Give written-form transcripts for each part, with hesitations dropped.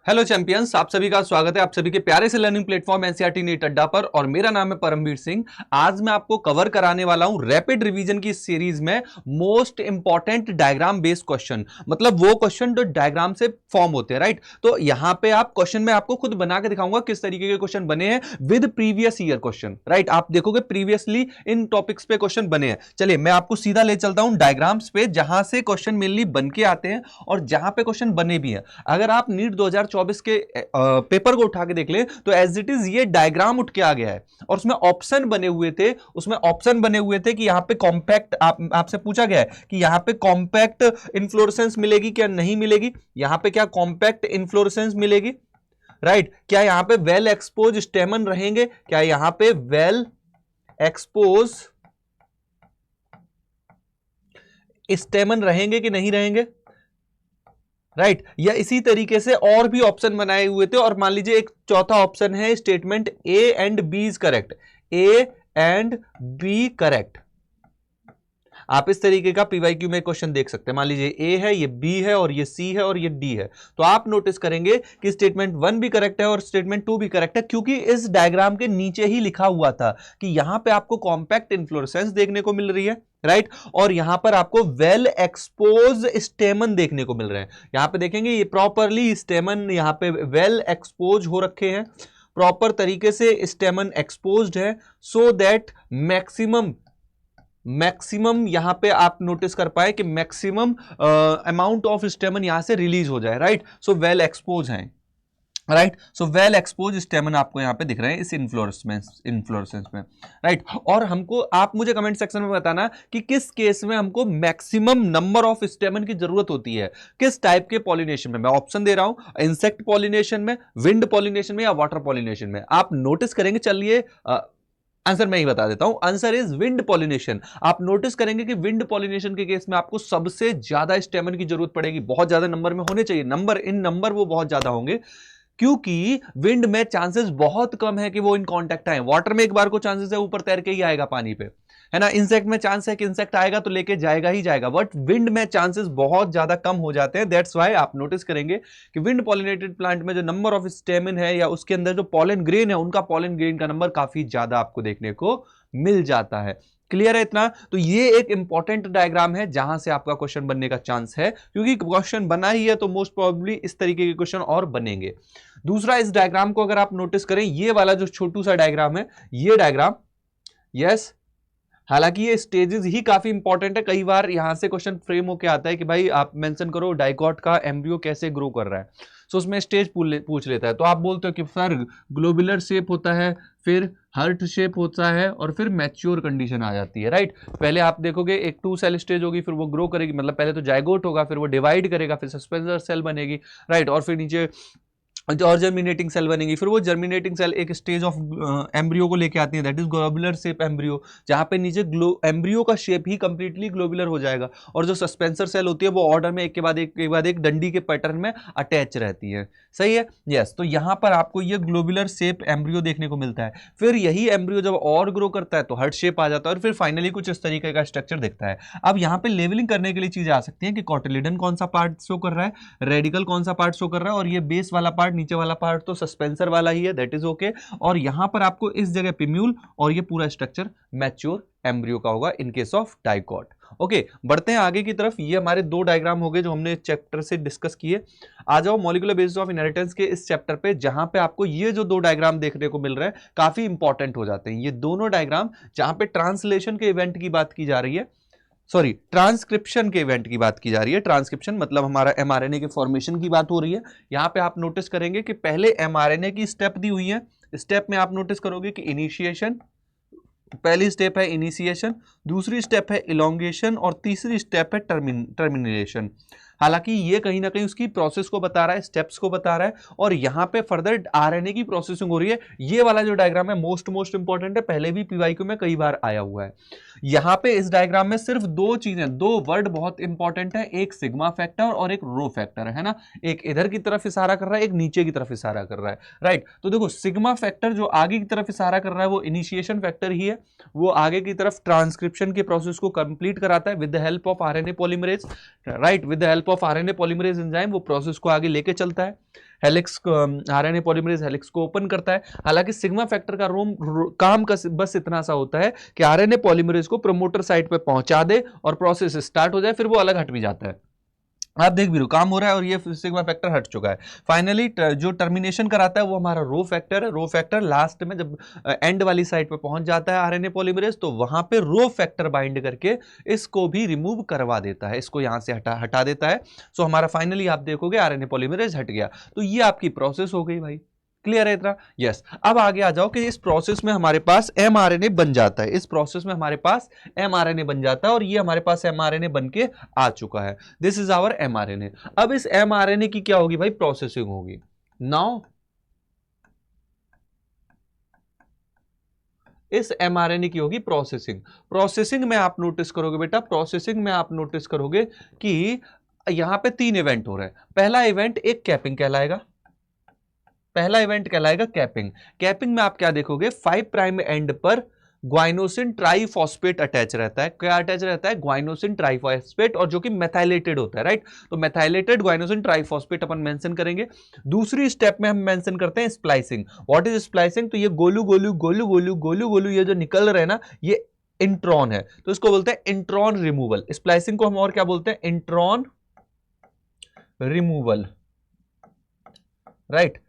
Hello champions, आप सभी का स्वागत है आप सभी के प्यारे से लर्निंग प्लेटफॉर्म एनसीईआरटी नीट अड्डा पर। और मेरा नाम है परमवीर सिंह। आज मैं आपको कवर कराने वाला हूं रैपिड रिवीजन की सीरीज में most important diagram based question, मतलब वो क्वेश्चन जो डायग्राम से फॉर्म होते हैं, राइट। तो यहां पे आप क्वेश्चन में आपको खुद बना के दिखाऊंगा किस तरीके के क्वेश्चन बने हैं with previous year question, right. आप देखोगे प्रीवियसली इन टॉपिक्स पे क्वेश्चन बने हैं। चलिए मैं आपको सीधा ले चलता हूं डायग्राम्स पे, जहां से क्वेश्चन मेनली बन के आते हैं और जहां पे क्वेश्चन बने भी हैं। अगर आप नीट 2024 के पेपर को उठा के देख ले तो एज इट इज ये डायग्राम उठ के आ गया है और उसमें ऑप्शन बने हुए थे। कि यहां पे कॉम्पैक्ट आपसे पूछा गया है कि यहां पे कॉम्पैक्ट इन्फ्लोरेसेंस मिलेगी क्या नहीं मिलेगी, यहां पे क्या कॉम्पैक्ट इन्फ्लोरेसेंस मिलेगी, राइट। क्या यहां पे वेल एक्सपोज स्टेमन रहेंगे, क्या यहां पे वेल एक्सपोज स्टेमन रहेंगे कि नहीं रहेंगे, राइट। या इसी तरीके से और भी ऑप्शन बनाए हुए थे। और मान लीजिए एक चौथा ऑप्शन है statement A and B is correct, A and B correct. आप इस तरीके का पीवाईक्यू में क्वेश्चन देख सकते हैं। मान लीजिए ए है, ये बी है और ये सी है और ये डी है। तो आप नोटिस करेंगे कि स्टेटमेंट 1 भी करेक्ट है और स्टेटमेंट 2 भी करेक्ट है, क्योंकि इस डायग्राम के नीचे ही लिखा हुआ था कि यहां पे आपको कॉम्पैक्ट इन्फ्लोरेसेंस देखने को मिल रही है, राइट। और यहां पर आपको वेल एक्सपोज स्टेमन देखने को मिल रहे हैं। यहां पे देखेंगे ये प्रॉपरली स्टेमन यहां पे वेल एक्सपोज हो रखे हैं, प्रॉपर तरीके से स्टेमन एक्सपोज्ड है, सो दैट मैक्सिमम यहां पे आप नोटिस कर पाए कि मैक्सिमम अमाउंट ऑफ स्टेमन यहां से रिलीज हो जाए, राइट। सो वेल एक्सपोज है, राइट। सो वेल एक्सपोज स्टेमन आपको यहां पे दिख रहे हैं इस इन्फ्लोरेसेंस में, राइट। और हमको आप मुझे कमेंट सेक्शन में बताना कि किस केस में हमको मैक्सिमम नंबर ऑफ स्टेमन की जरूरत होती है, किस टाइप के पॉलिनेशन में। मैं ऑप्शन दे रहा हूं, इंसेक्ट पॉलिनेशन में, विंड पॉलिनेशन में या वाटर पॉलिनेशन में। आप नोटिस करेंगे, चलिए आंसर मैं ही बता देता हूं। Answer is wind pollination. आप नोटिस करेंगे कि विंड पॉलिनेशन के केस में आपको सबसे ज्यादा स्टेमन की जरूरत पड़ेगी, बहुत ज्यादा नंबर में होने चाहिए, नंबर वो बहुत ज्यादा होंगे, क्योंकि विंड में चांसेस बहुत कम है कि वो इन कांटेक्ट आए। वाटर में एक बार को चांसेस है ऊपर तैर के ही आएगा पानी पे, है ना। इंसेक्ट में चांस है कि इंसेक्ट आएगा तो लेके जाएगा ही जाएगा, बट विंड में चांसेस बहुत ज्यादा कम हो जाते हैं। दैट्स व्हाई आप नोटिस करेंगे कि विंड पॉलिनेटेड प्लांट में जो नंबर ऑफ स्टेमिन है या उसके अंदर जो पॉलन ग्रेन है, उनका पॉलन ग्रेन का नंबर काफी ज्यादा आपको देखने को मिल जाता है। क्लियर है इतना? तो ये एक इंपॉर्टेंट डायग्राम है जहां से आपका क्वेश्चन बनने का चांस है, क्योंकि क्वेश्चन बना ही है तो मोस्ट प्रोबेबली इस तरीके के क्वेश्चन और बनेंगे। दूसरा, इस डायग्राम को अगर आप नोटिस करें, ये वाला जो छोटू सा डायग्राम है, ये डायग्राम, यस, हालांकि ये स्टेजेस ही काफी इंपॉर्टेंट है। कई बार यहां से क्वेश्चन फ्रेम होके आता है कि भाई आप मेंशन करो डाइकॉट का एम्ब्रियो कैसे ग्रो कर रहा है, सो उसमें स्टेज पूछ लेता है। तो आप बोलते हो कि सर ग्लोबुलर शेप होता है, फिर हर्ट शेप होता है और फिर मैच्योर कंडीशन आ जाती है, राइट। पहले आप देखोगे एक 2 सेल स्टेज होगी, फिर वो ग्रो करेगी, मतलब पहले तो जाइगोट होगा, फिर वो डिवाइड करेगा, फिर सस्पेंसर सेल बनेगी, राइट। और फिर नीचे और जर्मिनेटिंग सेल बनेगी, फिर वो जर्मिनेटिंग सेल एक स्टेज ऑफ एम्ब्रियो को लेके आती है, that is globular shape embryo, जहां पे नीचे एम्ब्रियो का शेप ही कंप्लीटली ग्लोबुलर हो जाएगा। और जो सस्पेंसर सेल होती है वो ऑर्डर में एक के बाद एक डंडी के पैटर्न में अटैच रहती है, सही है, यस। तो यहां पर आपको ये ग्लोबुलर शेप एम्ब्रियो देखने को मिलता है। फिर यही एम्ब्रियो जब और ग्रो करता है तो हार्ट शेप आ जाता है और फिर फाइनली कुछ इस तरीके का स्ट्रक्चर दिखता है। अब यहां पे लेवलिंग करने के लिए चीजें आ सकती हैं कि कॉटिलिडन कौन सा पार्ट शो कर रहा है, रेडिकल कौन सा पार्ट शो कर रहा है, और ये बेस वाला पार्ट, नीचे वाला पार्ट तो सस्पेंसर वाला ही है, दैट इज ओके। और यहां पर आपको इस जगह पिम्यूल और ये पूरा स्ट्रक्चर मैच्योर एम्ब्रियो का होगा in case of dicot. Okay, बढ़ते हैं आगे की तरफ। ये हमारे 2 डायग्राम हो गए जो हमने चैप्टर से डिस्कस किए। आ जाओ मॉलिक्यूलर बेसिस ऑफ इनहेरिटेंस के इस चैप्टर पे, जहां पे आपको ये जो 2 डायग्राम देखने को मिल रहे हैं काफी इंपॉर्टेंट हो जाते हैं। ये दोनों डायग्राम जहां पे ट्रांसलेशन के इवेंट की बात की जा रही है, सॉरी ट्रांसक्रिप्शन के इवेंट की बात की जा रही है। ट्रांसक्रिप्शन मतलब हमारा एमआरएनए के फॉर्मेशन की बात हो रही है। यहां पे आप नोटिस करेंगे कि पहले एमआरएनए की स्टेप दी हुई है। स्टेप में आप नोटिस करोगे कि इनिशिएशन, पहली स्टेप है इनिशिएशन, दूसरी स्टेप है इलोंगेशन और तीसरी स्टेप है टर्मिनेशन। हालांकि ये कहीं ना कहीं उसकी प्रोसेस को बता रहा है, स्टेप्स को बता रहा है, और यहां पे फर्दर आरएनए की प्रोसेसिंग हो रही है। ये वाला जो डायग्राम है मोस्ट इंपॉर्टेंट है, पहले भी पीवाईक्यू में कई बार आया हुआ है। यहां पे इस डायग्राम में सिर्फ 2 चीजें, 2 वर्ड बहुत इंपॉर्टेंट है, एक सिग्मा फैक्टर और एक रो फैक्टर, है ना। एक इधर की तरफ इशारा कर रहा है, एक नीचे की तरफ इशारा कर रहा है, राइट। तो देखो सिग्मा फैक्टर जो आगे की तरफ इशारा कर रहा है वो इनिशिएशन फैक्टर ही है, वो आगे की तरफ ट्रांसक्रिप्शन के प्रोसेस को कंप्लीट कराता है with the help of RNA polymerase, right, with the help help of RNA polymerase enzyme वो प्रोसेस को आगे लेके चलता है, हेलिक्स आरएनए पॉलीमरेज हेलिक्स को ओपन करता है। हालांकि सिग्मा फैक्टर का काम का बस इतना सा होता है कि आरएनए पॉलीमरेज को प्रमोटर साइट पे पहुंचा दे और प्रोसेस स्टार्ट हो जाए, फिर वो अलग हट भी जाता है। आप देख भी लो काम हो रहा है और ये सिग्मा फैक्टर हट चुका है। फाइनली जो टर्मिनेशन कराता है वो हमारा रो फैक्टर है। रो फैक्टर लास्ट में जब एंड वाली साइड पे पहुंच जाता है आरएनए पॉलीमरेज, तो वहां पे रो फैक्टर बाइंड करके इसको भी रिमूव करवा देता है, इसको यहां से हटा देता है। सो हमारा फाइनली आप देखोगे आरएनए पॉलीमरेज हट गया। तो ये आपकी प्रोसेस हो गई भाई, क्लियर है इतना? यस। अब आगे आ जाओ कि इस प्रोसेस में हमारे पास एमआरएनए बन जाता है, इस प्रोसेस में हमारे पास एमआरएनए बन जाता है और ये हमारे पास एमआरएनए बन के आ चुका है। This is our mRNA. अब इस एमआरएनए की क्या होगी भाई? प्रोसेसिंग होगी। नाउ इस एमआरएनए की होगी प्रोसेसिंग। प्रोसेसिंग में आप नोटिस करोगे बेटा, प्रोसेसिंग में आप नोटिस करोगे कि यहां पे 3 इवेंट हो रहे हैं। पहला इवेंट एक कैपिंग कहलाएगा, पहला इवेंट कहलाएगा कैपिंग। कैपिंग में आप क्या देखोगे? 5 प्राइम एंड पर ग्वाइनोसिन ट्राइफॉस्फेट अटैच रहता है। क्या अटैच रहता है? ग्वाइनोसिन ट्राइफॉस्फेट, और जो कि मेथाइलेटेड होता है, राइट? तो मेथाइलेटेड ग्वाइनोसिन ट्राइफॉस्फेट अपन मेंशन करेंगे। दूसरी स्टेप में हम मेंशन करते हैं स्प्लाइसिंग। What is splicing? तो ये गोलू गोलू गोलू गोलू गोलू गोलू ये जो निकल रहे हैं ना, ये इंट्रॉन है, तो इसको बोलते हैं इंट्रॉन रिमूवल। स्प्लाइसिंग को हम और क्या बोलते हैं? Intron removal, right?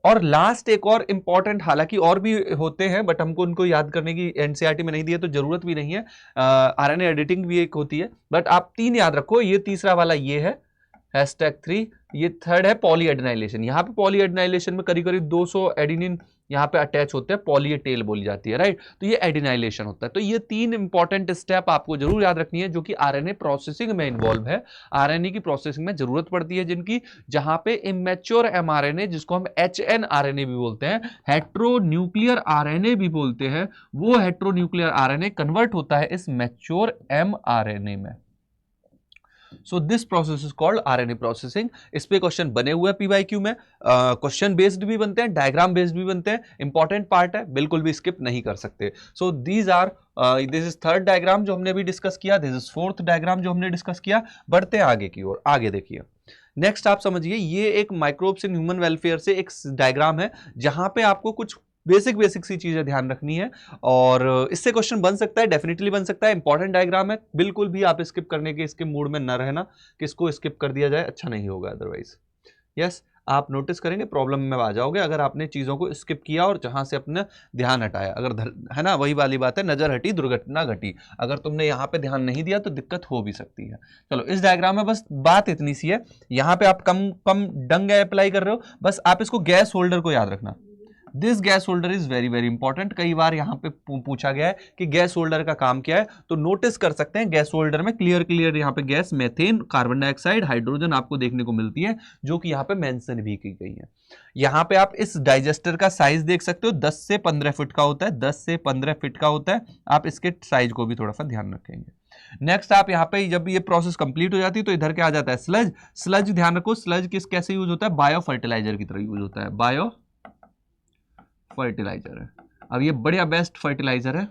और लास्ट एक और इंपॉर्टेंट, हालांकि और भी होते हैं बट हमको उनको याद करने की एनसीईआरटी में नहीं दिया तो जरूरत भी नहीं है। आरएनए एडिटिंग भी एक होती है, बट आप 3 याद रखो। ये तीसरा वाला ये है #3, ये थर्ड है पॉली एडिनाइलेशन। यहाँ पे पॉली एडिनाइलेशन में करीब करीब 200 एडिनिन यहाँ पे अटैच होते हैं, पॉली ए टेल बोली जाती है, राइट? तो ये एडिनाइलेशन होता है। तो ये 3 इंपॉर्टेंट स्टेप आपको जरूर याद रखनी है जो कि आरएनए प्रोसेसिंग में इन्वॉल्व है, आरएनए की प्रोसेसिंग में जरूरत पड़ती है जिनकी, जहां पे इमेच्योर एमआरएनए, जिसको हम एचएनआरएनए भी बोलते हैं, हेट्रोन्यूक्लियर आरएनए भी बोलते हैं, वो हेट्रोन्यूक्लियर आरएनए कन्वर्ट होता है इस मैच्योर एमआरएनए में। So this process is called RNA processing. इस पे क्वेश्चन बने हुए हैं पीवाईक्यू में, क्वेश्चन बेस्ड भी बनते हैं, डायग्राम बेस्ड भी बनते हैं, इंपॉर्टेंट पार्ट है, बिल्कुल भी स्किप नहीं कर सकते। So these are, this is third diagram जो हमने अभी डिस्कस किया, दिस इज फोर्थ डायग्राम जो हमने डिस्कस किया। बढ़ते हैं आगे की ओर, आगे देखिए नेक्स्ट आप समझिए, ये एक माइक्रोब्स इन ह्यूमन वेलफेयर से एक डायग्राम है जहां पे आपको कुछ बेसिक सी चीजें ध्यान रखनी है और इससे क्वेश्चन बन सकता है, डेफिनेटली बन सकता है। इंपॉर्टेंट डायग्राम है, बिल्कुल भी आप स्किप करने के इसके मूड में न रहना, किसको स्किप कर दिया जाए अच्छा नहीं होगा अदरवाइज। यस, आप नोटिस करेंगे प्रॉब्लम में आ जाओगे अगर आपने चीजों को स्किप किया और जहां से अपने ध्यान हटाया। अगर है ना, वही वाली बात है, नजर हटी दुर्घटना घटी। अगर तुमने यहाँ पे ध्यान नहीं दिया तो दिक्कत हो भी सकती है। चलो इस डायग्राम में बस बात इतनी सी है, यहाँ पे आप कम डंग अप्लाई कर रहे हो, बस आप इसको गैस होल्डर को याद रखना। This gas holder is very very important. कई बार यहां पे पूछा गया है कि गैस होल्डर का काम क्या है, तो नोटिस कर सकते हैं गैस होल्डर में क्लियर यहां पे gas methane, carbon dioxide, hydrogen आपको देखने को मिलती है जो कि यहां पे मेंशन भी की गई है। यहां पे आप इस डाइजेस्टर का साइज देख सकते हो, 10 से 15 फीट का होता है, 10 से 15 फीट का होता है। आप इसके साइज को भी थोड़ा सा ध्यान रखेंगे। नेक्स्ट आप यहाँ पे जब ये प्रोसेस कंप्लीट हो जाती है तो इधर क्या आ जाता है? स्लज। स्लज ध्यान रखो, स्लज कैसे यूज होता है? बायो फर्टिलाइजर की तरह यूज होता है, बायो फर्टिलाइजर है। अब ये बढ़िया बेस्ट फर्टिलाइजर है,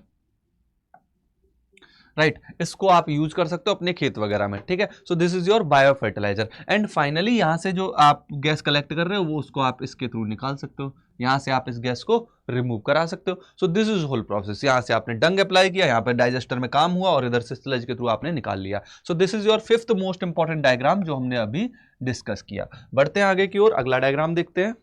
राइट? इसको आप यूज कर सकते हो अपने खेत वगैरह में, ठीक है? So this is your bio fertiliser. And finally यहां से जो आप गैस कलेक्ट कर रहे हो वो उसको आप इसके थ्रू निकाल सकते हो, यहां से आप इस गैस को रिमूव करा सकते हो। So this is whole process. यहां से आपने डंग अप्लाई किया, यहां पे डाइजेस्टर में काम हुआ और इधर से स्लज के थ्रू आपने निकाल लिया। सो this is your 5th most important diagram जो हमने अभी डिस्कस किया। बढ़ते हैं आगे की ओर, अगला डायग्राम देखते हैं।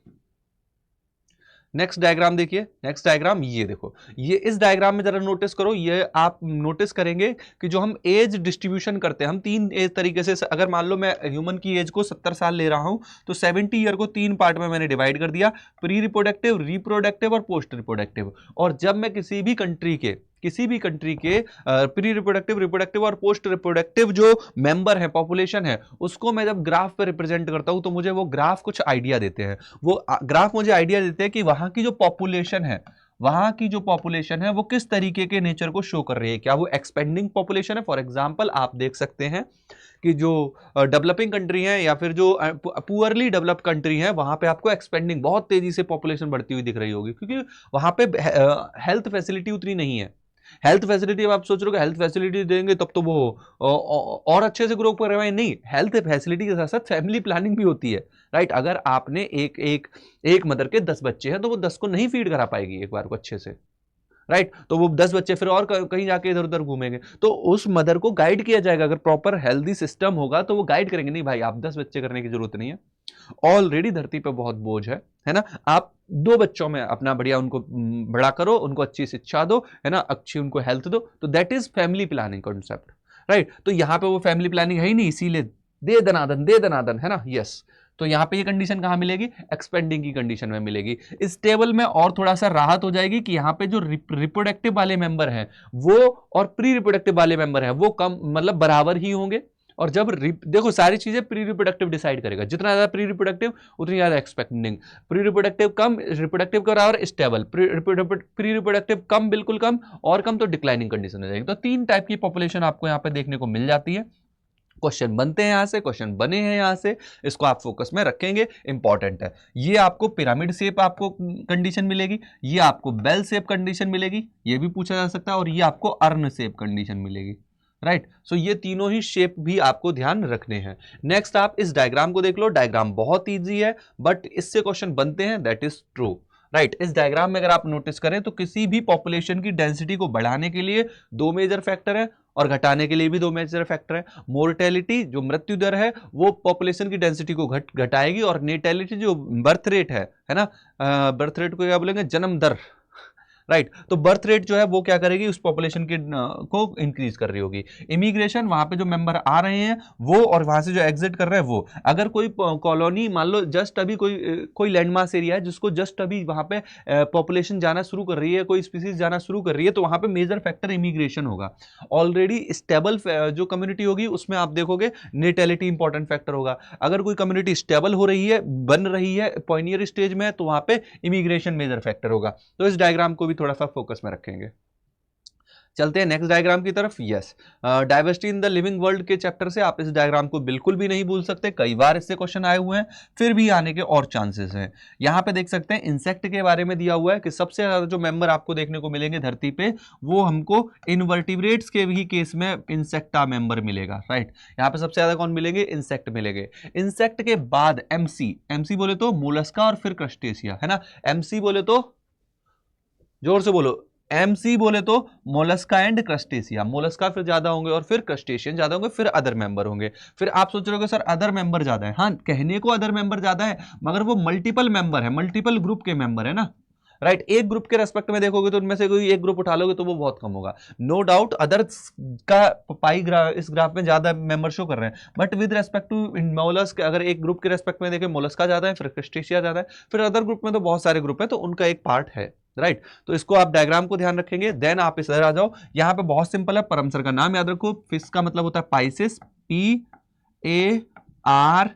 नेक्स्ट डायग्राम देखिए, नेक्स्ट डायग्राम ये देखो, ये इस डायग्राम में जरा नोटिस करो, ये आप नोटिस करेंगे कि जो हम एज डिस्ट्रीब्यूशन करते हैं, हम 3 एज तरीके से, अगर मान लो मैं ह्यूमन की एज को 70 साल ले रहा हूं तो 70 ईयर को 3 पार्ट में मैंने डिवाइड कर दिया, प्री रिप्रोडक्टिव, रिप्रोडक्टिव और पोस्ट रिप्रोडक्टिव। और जब मैं किसी भी कंट्री के प्री रिप्रोडक्टिव, रिप्रोडक्टिव और पोस्ट रिप्रोडक्टिव जो मेंबर है, पॉपुलेशन है, उसको मैं जब ग्राफ पे रिप्रेजेंट करता हूं तो मुझे वो ग्राफ कुछ आइडिया देते हैं। वो ग्राफ मुझे आइडिया देते हैं कि वहां की जो पॉपुलेशन है वो किस तरीके के नेचर को शो कर रही है। क्या वो एक्सपेंडिंग पॉपुलेशन है? फॉर एग्जांपल आप देख सकते हैं कि जो डेवलपिंग कंट्री है या फिर जो पुअरली डेवलप्ड कंट्री है, वहां पे आपको एक्सपेंडिंग बहुत तेजी से पॉपुलेशन बढ़ती हुई दिख रही होगी, क्योंकि वहां पे हेल्थ फैसिलिटी उतनी नहीं है। हेल्थ फैसिलिटी आप सोच रहे हो कि हेल्थ फैसिलिटी देंगे तब तो वो और अच्छे से ग्रो कर रहे हैं, नहीं, हेल्थ फैसिलिटी के साथ साथ फैमिली प्लानिंग भी होती है, राइट। अगर आपने एक मदर के 10 बच्चे हैं तो वो 10 को नहीं फीड करा पाएगी एक बार को अच्छे से, राइट। तो वो 10 बच्चे फिर और कहीं जाके इधर उधर घूमेंगे, तो उस मदर को गाइड किया जाएगा, अगर प्रॉपर हेल्दी सिस्टम होगा तो वो गाइड करेंगे, नहीं भाई आप 10 बच्चे करने की जरूरत नहीं है, ऑलरेडी धरती पे बहुत बोझ है ना, आप 2 बच्चों में अपना बढ़िया उनको बड़ा करो, उनको अच्छी शिक्षा दो, है ना, अच्छी उनको हेल्थ दो, तो that is family planning concept, right. तो यहां पे वो फैमिली प्लानिंग है ही नहीं, इसीलिए दे दनादन, है ना, यस। तो यहां पे ये कंडीशन कहां मिलेगी, एक्सपेंडिंग की कंडीशन में मिलेगी। इस टेबल में और थोड़ा सा राहत हो जाएगी कि यहां पे जो रिप्रोडक्टिव वाले मेंबर हैं वो और प्री रिप्रोडक्टिव वाले मेंबर हैं वो कम मतलब बराबर ही होंगे, और जब देखो सारी चीजें प्री रिप्रोडक्टिव डिसाइड करेगा, जितना ज्यादा प्री रिप्रोडक्टिव उतनी ज्यादा एक्सपेक्टिंग, प्री रिप्रोडक्टिव कम रिप्रोडक्टिव के बराबर स्टेबल, प्री रिप्रोडक्टिव कम बिल्कुल कम और कम तो डिक्लाइनिंग कंडीशन हो जाएगी। तो 3 टाइप की पॉपुलेशन आपको यहां पे देखने को मिल जाती है। क्वेश्चन बनते हैं यहां से, क्वेश्चन बने हैं यहां से, इसको आप फोकस में रखेंगे, इंपॉर्टेंट है। ये आपको पिरामिड शेप आपको कंडीशन मिलेगी, ये आपको बेल शेप कंडीशन मिलेगी, ये भी पूछा जा सकता है, और ये आपको अर्न शेप कंडीशन मिलेगी, राइट। सो ये तीनों ही शेप भी आपको ध्यान रखने हैं। नेक्स्ट आप इस डायग्राम को देख लो, डायग्राम बहुत ईजी है बट इससे क्वेश्चन बनते हैं, दैट इज ट्रू, राइट। इस डायग्राम में अगर आप नोटिस करें तो किसी भी पॉपुलेशन की डेंसिटी को बढ़ाने के लिए 2 मेजर फैक्टर है और घटाने के लिए भी 2 मेजर फैक्टर है। मोर्टेलिटी जो मृत्यु दर है वो पॉपुलेशन की डेंसिटी को घटाएगी, और नेटेलिटी जो बर्थ रेट है ना, बर्थ रेट को क्या बोलेंगे, जन्म दर, राइट। तो बर्थ रेट जो है वो क्या करेगी, उस पॉपुलेशन के को इंक्रीज कर रही होगी। इमिग्रेशन, वहां पे जो मेंबर आ रहे हैं वो और वहां से जो एग्जिट कर रहे हैं वो, अगर कोई कॉलोनी मान लो जस्ट अभी कोई लैंडमास एरिया है जिसको जस्ट अभी वहां पे पॉपुलेशन जाना शुरू कर रही है, कोई स्पीसीज जाना शुरू कर रही है, तो वहां पे मेजर फैक्टर इमिग्रेशन होगा। ऑलरेडी स्टेबल जो कम्युनिटी होगी उसमें आप देखोगे नेटेलिटी इंपॉर्टेंट फैक्टर होगा। अगर कोई कम्युनिटी स्टेबल हो रही है, बन रही है, पॉइनियर स्टेज में, तो वहां पे इमिग्रेशन मेजर फैक्टर होगा। तो इस डायग्राम को भी थोड़ा सा फोकस में रखेंगे। चलते हैं नेक्स्ट डायग्राम की तरफ। Yes, diversity in the living world के चैप्टर से आप इस डायग्राम को बिल्कुल भी नहीं भूल सकते, कई बार इससे क्वेश्चन आए हुए हैं, फिर भी आने के और चांसेस हैं। यहां पे देख सकते हैं इंसेक्ट के बारे में दिया हुआ है कि सबसे ज्यादा जो मेंबर आपको देखने को मिलेंगे धरती पे वो हमको इनवर्टिब्रेट्स के भी केस में इंसेक्टा मेंबर मिलेगा, राइट। यहां पे सबसे ज्यादा कौन मिलेंगे, इंसेक्ट मिलेंगे। इंसेक्ट के बाद एमसी बोले तो मोलस्का और फिर क्रस्टेशिया, है ना। एमसी बोले तो जोर से बोलो, एमसी बोले तो मोलस्का एंड क्रस्टेशिया, मोलस्का फिर ज्यादा होंगे और फिर क्रस्टेशियन ज्यादा होंगे, फिर अदर मेंबर होंगे। फिर आप सोच रहे हो सर अदर मेंबर ज्यादा है, हाँ कहने को अदर मेंबर ज्यादा है मगर वो मल्टीपल मेंबर है, मल्टीपल ग्रुप के मेंबर है ना, राइट। एक ग्रुप के रेस्पेक्ट में देखोगे तो उनमें से कोई एक ग्रुप उठा लोगे तो वो बहुत कम होगा, नो डाउट। अदर्स का पाई इस ग्राफ में ज्यादा मेंबर शो कर रहे हैं, but with respect to mollusc अगर एक ग्रुप के रेस्पेक्ट में देखें मोलस्का ज्यादा है, फिर क्रस्टेशिया ज्यादा है, फिर अदर ग्रुप में तो बहुत सारे ग्रुप है, तो उनका एक पार्ट है, राइट। तो इसको आप डायग्राम को ध्यान रखेंगे। देन आप इस तरह आ जाओ, यहां पे बहुत सिंपल है, परम सर का नाम याद रखो, फिश का मतलब होता है पाइसिस, PARAM,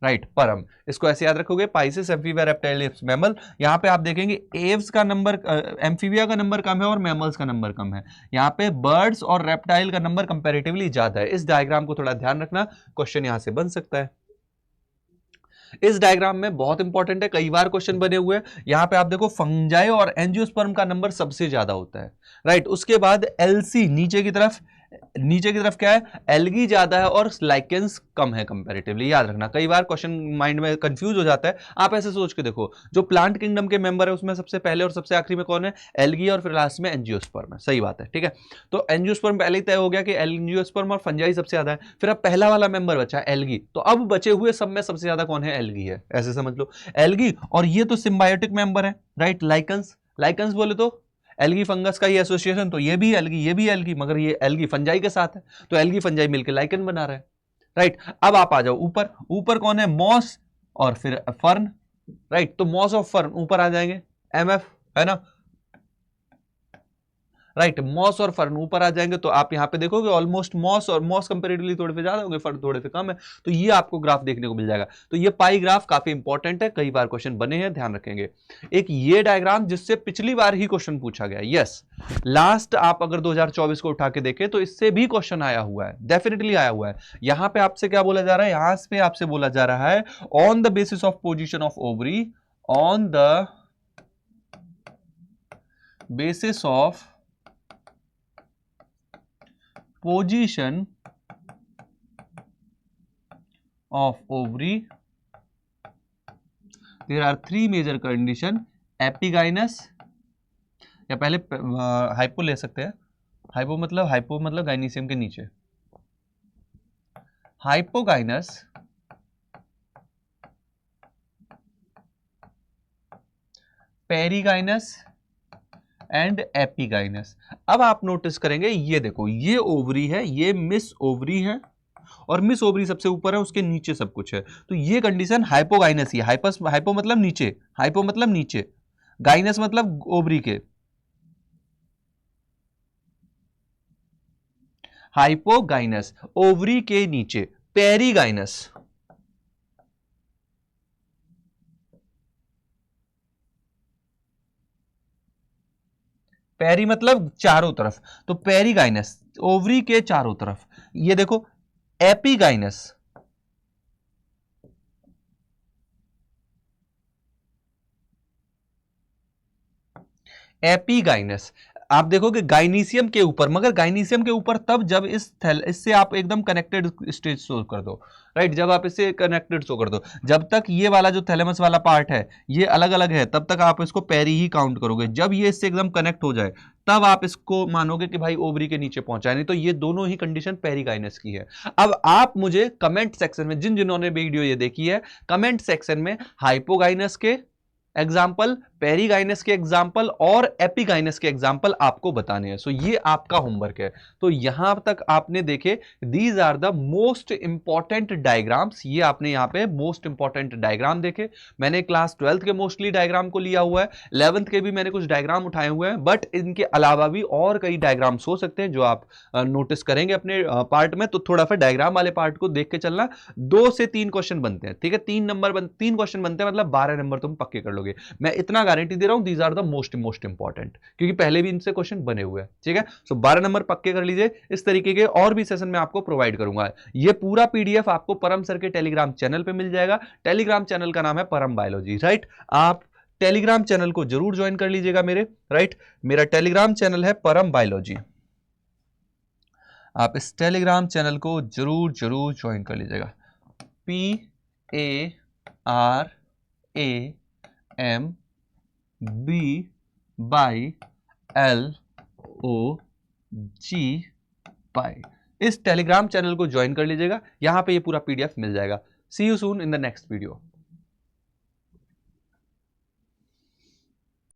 राइट, परम, इसको ऐसे याद रखोगे, पाइसिस, एम्फीबिया, रेप्टाइल, मैमल। यहां पे आप देखेंगे एव्स का नंबर, एम्फीबिया का नंबर कम है और मैमल्स का नंबर कम है, यहां पे बर्ड्स और रेप्टाइल का नंबर कंपैरेटिवली ज्यादा है। इस डायग्राम को थोड़ा ध्यान रखना, क्वेश्चन यहां से बन सकता है। इस डायग्राम में बहुत इंपॉर्टेंट है, कई बार क्वेश्चन बने हुए हैं। यहां पे आप देखो फंजाई और एंजियोस्पर्म का नंबर सबसे ज्यादा होता है, राइट। उसके बाद एलसी नीचे की तरफ क्या है, एल्गी ज्यादा है और लाइकेंस कम है कंपैरेटिवली, याद रखना। कई बार क्वेश्चन माइंड में कंफ्यूज हो जाता है, आप ऐसे सोच के देखो, जो प्लांट किंगडम के मेंबर है उसमें सबसे पहले और सबसे आखिरी में कौन है, एल्गी, और फिर लास्ट में एंजियोस्पर्म है, सही बात है, ठीक है। तो एंजियोस्पर्म पहले ही तय हो गया कि एंजियोस्पर्म और फंजाई सबसे ज्यादा है, फिर अब पहला वाला मेंबर बचा एल्गी, तो अब बचे हुए सब में सबसे ज्यादा कौन है, एल्गी है, ऐसे समझ लो, एल्गी। और ये तो सिम्बायोटिक मेंबर है, राइट। लाइकन्स बोले तो एल्गी फंगस का ये एसोसिएशन, तो ये भी एल्गी, मगर ये एल्गी फंजाई के साथ है, तो एल्गी फंजाई मिलकर लाइकन बना रहा है, राइट। अब आप आ जाओ ऊपर कौन है, मॉस और फिर फर्न, राइट। तो मॉस और फर्न ऊपर आ जाएंगे, MF, है ना, राइट। मॉस और फर्न ऊपर आ जाएंगे, तो आप यहां पे देखोगे ऑलमोस्ट मॉस कंपेरेटिवली थोड़े पे ज्यादा होंगे, फर्न थोड़े पे कम है, तो ये आपको ग्राफ देखने को मिल जाएगा। तो ये पाई ग्राफ काफी इंपॉर्टेंट है, कई बार क्वेश्चन बने हैं, ध्यान रखेंगे। एक ये डायग्राम जिससे पिछली बार ही क्वेश्चन पूछा गया, यस, लास्ट आप अगर 2024 को उठा के देखें तो इससे भी क्वेश्चन आया हुआ है, डेफिनेटली आया हुआ है। यहां पे आपसे क्या बोला जा रहा है, यहां पे आपसे बोला जा रहा है on the basis of position of ovary, on the basis of position of ovary there are three major condition, epigynous, या पहले हाइपो ले सकते हैं, हाइपो मतलब गाइनीसियम के नीचे, हाइपोगाइनस, पेरिगाइनस एंड एपिगाइनस। अब आप नोटिस करेंगे, ये देखो, ये ओवरी है, ये मिस ओवरी है, और मिस ओवरी सबसे ऊपर है, उसके नीचे सब कुछ है, तो ये कंडीशन हाइपोगाइनस ही है। हाइपो मतलब नीचे, हाइपो मतलब नीचे, गाइनस मतलब ओवरी के, हाइपोगाइनस ओवरी के नीचे, पेरिगाइनस, पेरी मतलब चारों तरफ, तो पेरिगाइनस ओवरी के चारों तरफ। ये देखो एपिगाइनस, एपिगाइनस आप देखोगे गाइनीसियम के ऊपर, मगर गाइनीसियम के ऊपर तब जब इससे आप एकदम कनेक्टेड स्टेज शो कर दो, राइट, जब आप इससे कनेक्टेड शो कर दो। जब तक ये वाला जो थैलेमस वाला पार्ट है ये अलग अलग है, तब तक आप इसको पेरी ही काउंट करोगे। जब ये इससे एकदम कनेक्ट हो जाए तब आप इसको मानोगे कि भाई ओवरी के नीचे पहुंचा है, नहीं तो ये दोनों ही कंडीशन पेरिगाइनस की है। अब आप मुझे कमेंट सेक्शन में, जिन्होंने वीडियो ये देखी है, कमेंट सेक्शन में हाइपोगाइनस के एग्जाम्पल, पेरिगाइनस के एग्जाम्पल और एपिगाइनस के एग्जाम्पल आपको बताने हैं। सो ये आपका होमवर्क है। तो यहां तक आपने देखे, these are the most important diagrams, ये आपने यहां पे मोस्ट इंपॉर्टेंट डायग्राम देखे। मैंने क्लास 12th के मोस्टली डायग्राम को लिया हुआ है, 11th के भी मैंने कुछ डायग्राम उठाए हुए हैं, बट इनके अलावा भी और कई डायग्राम्स हो सकते हैं जो आप नोटिस करेंगे अपने पार्ट में। तो थोड़ा सा डायग्राम वाले पार्ट को देख के चलना। 2 से 3 क्वेश्चन बनते हैं, ठीक है, 3 क्वेश्चन बनते हैं, मतलब 12 नंबर तुम पक्के कर लोगे। मैं इतना गारंटी दे रहा हूं, these are the most important, क्योंकि पहले भी इनसे क्वेश्चन बने हुए हैं, ठीक है। सो 12 नंबर पक्के कर लीजिए। इस तरीके के और भी सेशन में आपको प्रोवाइड करूंगा। ये पूरा पीडीएफ आपको परम सर के टेलीग्राम चैनल पे मिल जाएगा। टेलीग्राम चैनल का नाम है परम बायोलॉजी, राइट। आप टेलीग्राम चैनल को जरूर ज्वाइन कर लीजिएगा मेरे, राइट। मेरा टेलीग्राम चैनल है परम बायोलॉजी, आप इस टेलीग्राम चैनल को जरूर जरूर ज्वाइन कर लीजिएगा। PARAMBYLOG, इस टेलीग्राम चैनल को ज्वाइन कर लीजिएगा। यहां पे ये पूरा पीडीएफ मिल जाएगा। See you soon in the next video.